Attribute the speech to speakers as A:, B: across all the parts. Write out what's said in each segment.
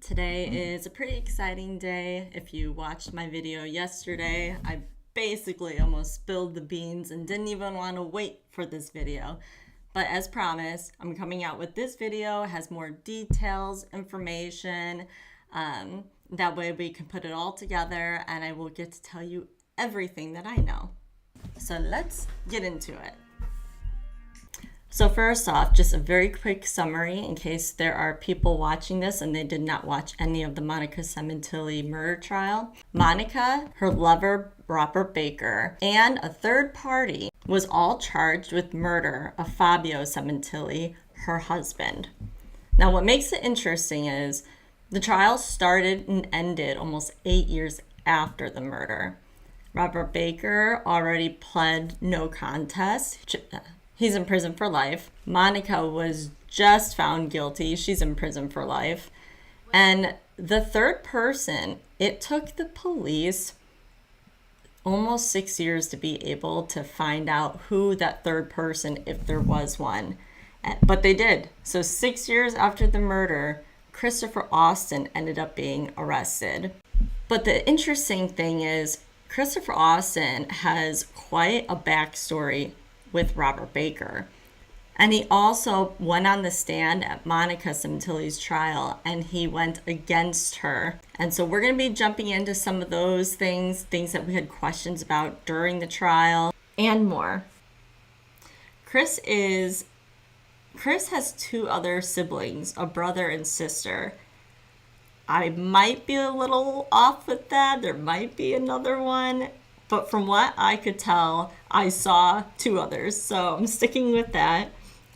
A: Today is a pretty exciting day. If you watched my video yesterday, I basically almost spilled the beans and didn't even want to wait for this video. But as promised, I'm coming out with this video. It has more details, information. That way we can put it all together and I will get to tell you everything that I know. So let's get into it. So first off, just a very quick summary in case there are people watching this and they did not watch any of the Monica Sementilli murder trial. Monica, her lover, Robert Baker, and a third party was all charged with murder of Fabio Sementilli, her husband. Now what makes it interesting is the trial started and ended almost 8 years after the murder. Robert Baker already pled no contest. He's in prison for life. Monica was just found guilty. She's in prison for life. And the third person, it took the police almost 6 years to be able to find out who that third person, if there was one. But they did. So 6 years after the murder, Christopher Austin ended up being arrested. But the interesting thing is, Christopher Austin has quite a backstory with Robert Baker. And he also went on the stand at Monica Sementilli's trial and he went against her. And so we're going to be jumping into some of those things that we had questions about during the trial and more. Chris has two other siblings, a brother and sister. I might be a little off with that. There might be another one. But from what I could tell, I saw two others. So I'm sticking with that.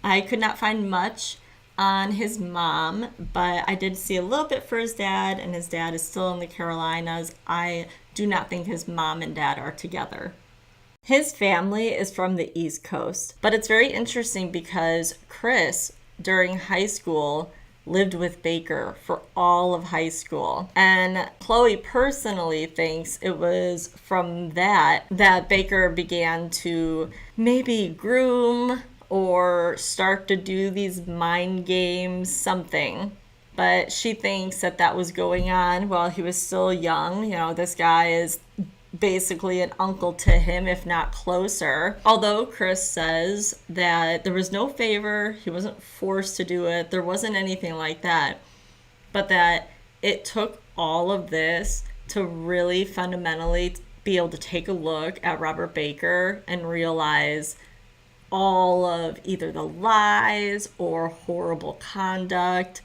A: I could not find much on his mom, but I did see a little bit for his dad, and his dad is still in the Carolinas. I do not think his mom and dad are together. His family is from the East Coast, but it's very interesting because Chris, during high school, lived with Baker for all of high school. And Chloe personally thinks it was from that Baker began to maybe groom or start to do these mind games, something. But she thinks that was going on while he was still young. You know, this guy is basically an uncle to him, if not closer. Although Chris says that there was no favor, he wasn't forced to do it, there wasn't anything like that, but that it took all of this to really fundamentally be able to take a look at Robert Baker and realize all of either the lies or horrible conduct.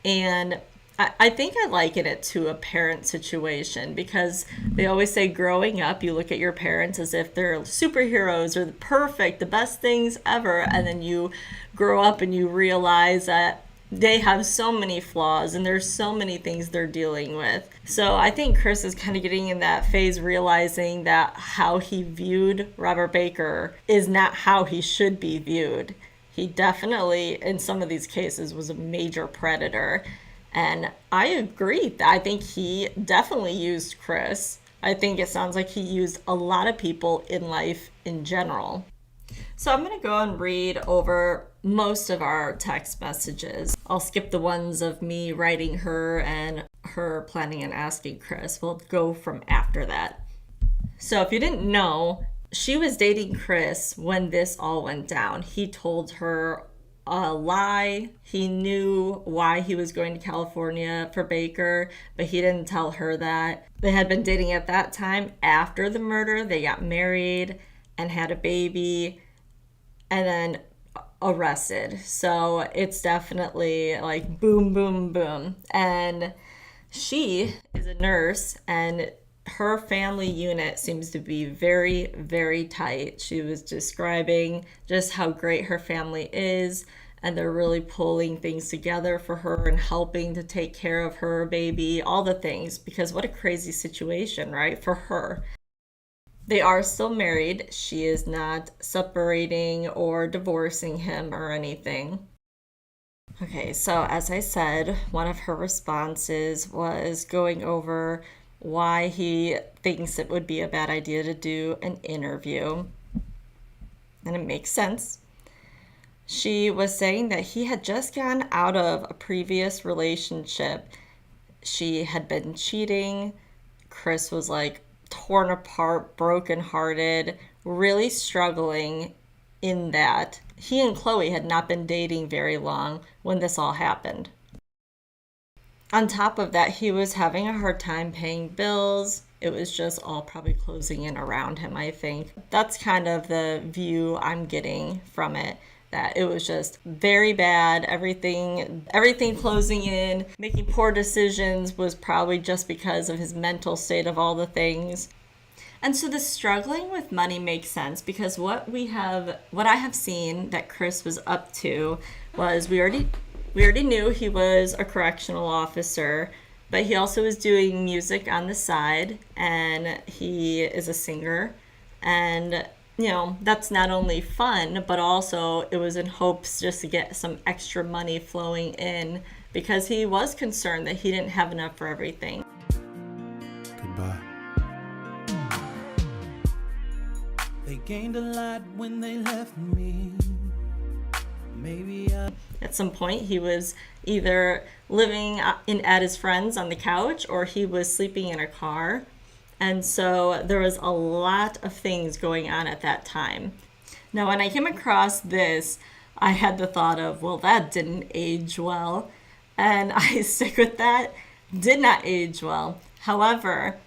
A: And I think I liken it to a parent situation because they always say growing up, you look at your parents as if they're superheroes or the perfect, the best things ever. And then you grow up and you realize that they have so many flaws and there's so many things they're dealing with. So I think Chris is kind of getting in that phase, realizing that how he viewed Robert Baker is not how he should be viewed. He definitely, in some of these cases, was a major predator. And I agree. I think he definitely used Chris. I think it sounds like he used a lot of people in life in general. So I'm going to go and read over most of our text messages. I'll skip the ones of me writing her and her planning and asking Chris. We'll go from after that. So if you didn't know, she was dating Chris when this all went down. He told her a lie. He knew why he was going to California for Baker, but he didn't tell her that. They had been dating at that time. After the murder, they got married and had a baby and then arrested. So it's definitely like boom, boom, boom. And she is a nurse and her family unit seems to be very, very tight. She was describing just how great her family is, and they're really pulling things together for her and helping to take care of her baby, all the things, because what a crazy situation, right, for her. They are still married. She is not separating or divorcing him or anything. Okay, so as I said, one of her responses was going over why he thinks it would be a bad idea to do an interview. And it makes sense. She was saying that he had just gotten out of a previous relationship she had been cheating. Chris was like torn apart, brokenhearted, really struggling in that. He and Chloe had not been dating very long when this all happened. On top of that, he was having a hard time paying bills. It was just all probably closing in around him, I think. That's kind of the view I'm getting from it. That it was just very bad. Everything closing in, making poor decisions was probably just because of his mental state of all the things. And so the struggling with money makes sense because what I have seen that Chris was up to was we already knew he was a correctional officer, but he also was doing music on the side, and he is a singer. And, that's not only fun, but also it was in hopes just to get some extra money flowing in because he was concerned that he didn't have enough for everything.
B: Goodbye. They gained a lot when they left me.
A: At some point, he was either living at his friends on the couch or he was sleeping in a car. And so there was a lot of things going on at that time. Now, when I came across this, I had the thought of, well, that didn't age well. And I stick with that. Did not age well. However,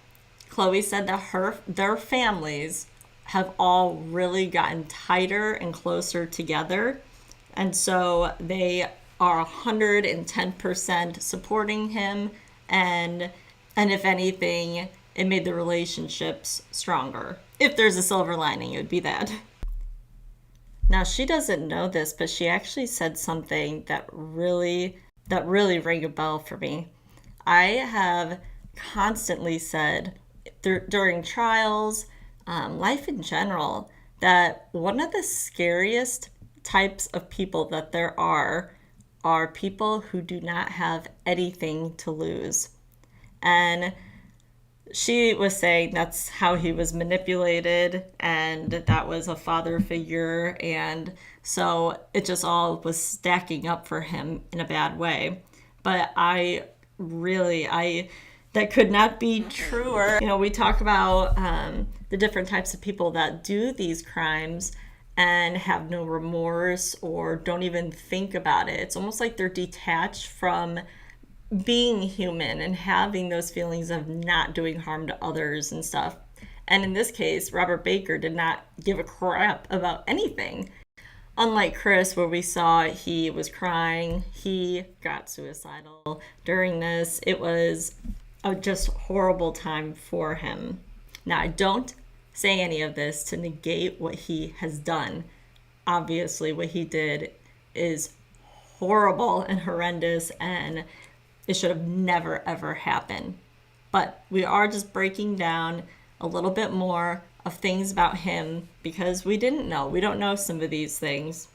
A: Chloe said that their families have all really gotten tighter and closer together. And so they are 110% supporting him. And if anything, it made the relationships stronger. If there's a silver lining, it would be that. Now, she doesn't know this, but she actually said something that really rang a bell for me. I have constantly said during trials, life in general, that one of the scariest types of people that there are people who do not have anything to lose. And she was saying that's how he was manipulated, and that was a father figure, and so it just all was stacking up for him in a bad way. But that could not be truer. We talk about the different types of people that do these crimes and have no remorse or don't even think about it. It's almost like they're detached from being human and having those feelings of not doing harm to others and stuff. And in this case, Robert Baker did not give a crap about anything. Unlike Chris, where we saw he was crying, he got suicidal during this. It was a just horrible time for him. Now, I don't say any of this to negate what he has done. Obviously, what he did is horrible and horrendous, and it should have never, ever happened. But we are just breaking down a little bit more of things about him because we didn't know. We don't know some of these things.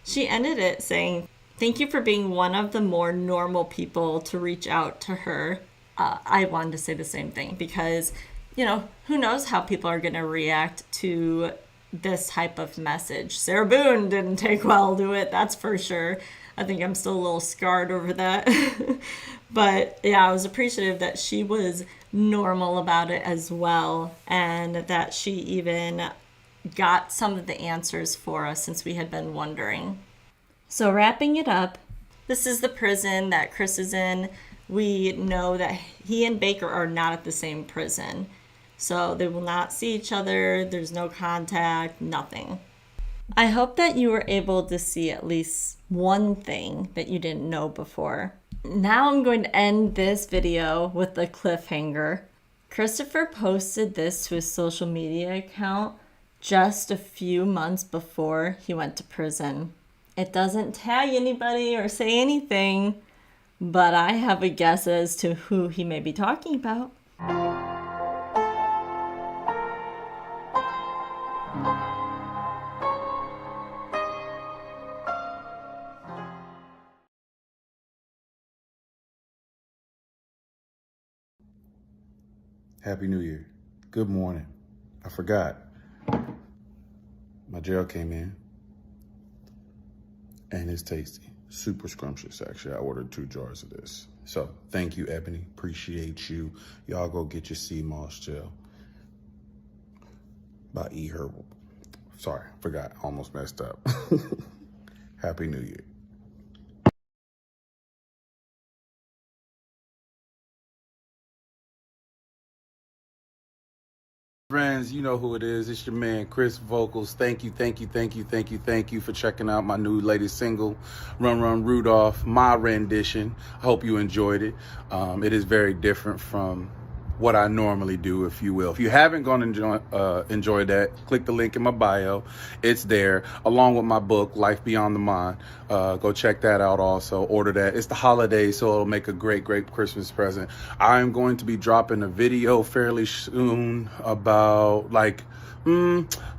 A: She ended it saying, "Thank you for being one of the more normal people to reach out to her." I wanted to say the same thing because, who knows how people are going to react to this type of message. Sarah Boone didn't take well to it, that's for sure. I think I'm still a little scarred over that. But yeah, I was appreciative that she was normal about it as well, and that she even got some of the answers for us since we had been wondering. So wrapping it up, this is the prison that Chris is in. We know that he and Baker are not at the same prison. So they will not see each other. There's no contact, nothing. I hope that you were able to see at least one thing that you didn't know before. Now I'm going to end this video with a cliffhanger. Christopher posted this to his social media account just a few months before he went to prison. It doesn't tag anybody or say anything, but I have a guess as to who he may be talking about.
C: Happy New Year. Good morning. I forgot. My gel came in and it's tasty. Super scrumptious, actually. I ordered 2 jars of this. So thank you, Ebony. Appreciate you. Y'all go get your sea moss gel by E Herbal. Sorry, forgot. Almost messed up. Happy New Year. Friends, you know who it is. It's your man, Chris Vocals. Thank you for checking out my new latest single, Run Run Rudolph, my rendition. I hope you enjoyed it. It is very different from what I normally do, if you will. If you haven't gone and enjoyed that, click the link in my bio. It's there, along with my book, Life Beyond the Mind. Go check that out also. Order that. It's the holidays, so it'll make a great Christmas present. I'm going to be dropping a video fairly soon about,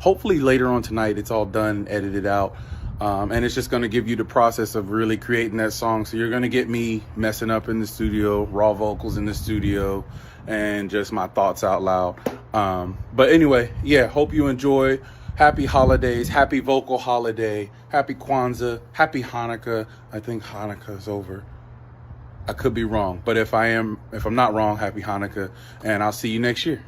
C: hopefully later on tonight. It's all done, edited out. And it's just going to give you the process of really creating that song. So you're going to get me messing up in the studio, raw vocals in the studio, and just my thoughts out loud. But anyway, yeah, hope you enjoy. Happy holidays, happy vocal holiday, happy Kwanzaa, happy Hanukkah. I think Hanukkah is over. I could be wrong, but if I'm not wrong, happy Hanukkah, and I'll see you next year.